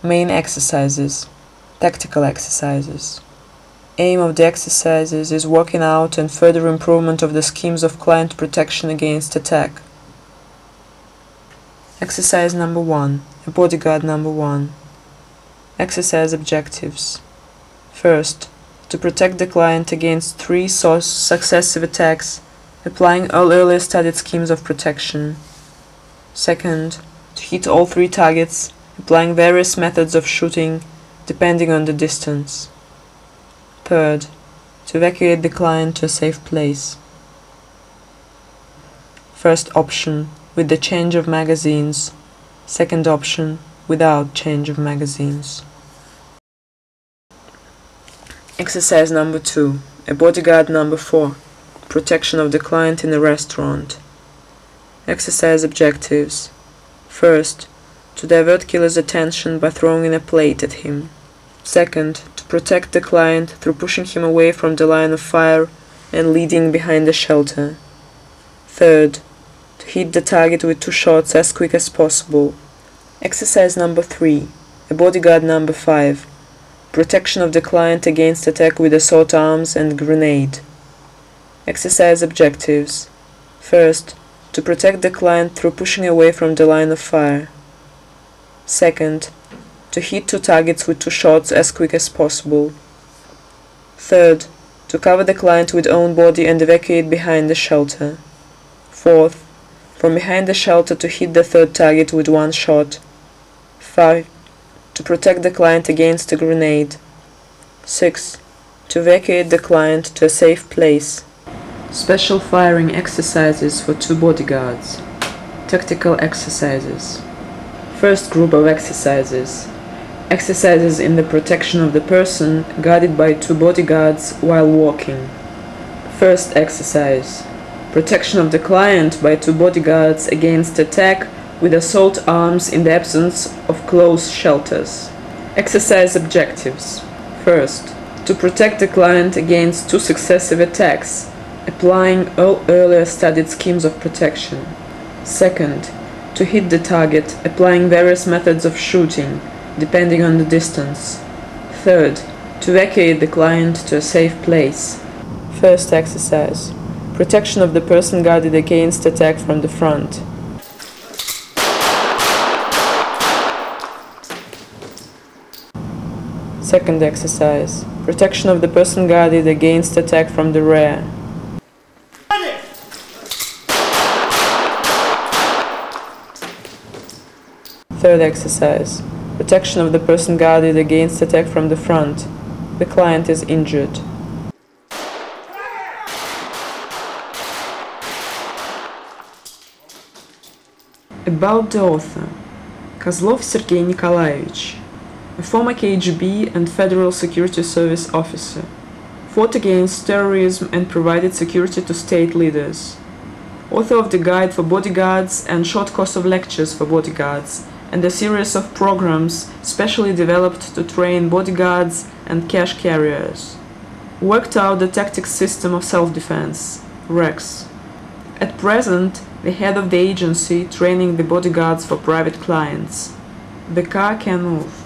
Main exercises. Tactical exercises. Aim of the exercises is working out and further improvement of the schemes of client protection against attack. Exercise number 1. A bodyguard number 1. Exercise objectives. First, to protect the client against 3 successive attacks, applying all earlier studied schemes of protection. Second, to hit all 3 targets, applying various methods of shooting depending on the distance. Third, to evacuate the client to a safe place. First option, with the change of magazines. Second option, without change of magazines. Exercise number 2. A bodyguard number 4. Protection of the client in a restaurant. Exercise objectives. First, to divert killer's attention by throwing in a plate at him. Second, to protect the client through pushing him away from the line of fire and leading behind the shelter. Third, to hit the target with 2 shots as quick as possible. Exercise number 3. A bodyguard number 5. Protection of the client against attack with assault arms and grenade. Exercise objectives. First, to protect the client through pushing away from the line of fire. Second, to hit 2 targets with 2 shots as quick as possible. Third, to cover the client with own body and evacuate behind the shelter. Fourth, from behind the shelter to hit the 3rd target with 1 shot. 5. To protect the client against a grenade. 6. To evacuate the client to a safe place. Special firing exercises for 2 bodyguards. Tactical exercises. First group of exercises. Exercises in the protection of the person guarded by 2 bodyguards while walking. First exercise. Protection of the client by 2 bodyguards against attack with assault arms in the absence of close shelters. Exercise objectives. First, to protect the client against 2 successive attacks, applying all earlier studied schemes of protection. Second, to hit the target, applying various methods of shooting, depending on the distance. Third, to evacuate the client to a safe place. First exercise. Protection of the person guarded against attack from the front. Second exercise. Protection of the person guarded against attack from the rear. Third exercise. Protection of the person guarded against attack from the front. The client is injured. About the author. Kozlov Sergei Nikolaevich, a former KGB and Federal Security Service officer, fought against terrorism and provided security to state leaders. Author of the Guide for Bodyguards and short course of lectures for bodyguards, and a series of programs specially developed to train bodyguards and cash carriers. Worked out the tactics system of self-defense, REX. At present, the head of the agency training the bodyguards for private clients. The car can move.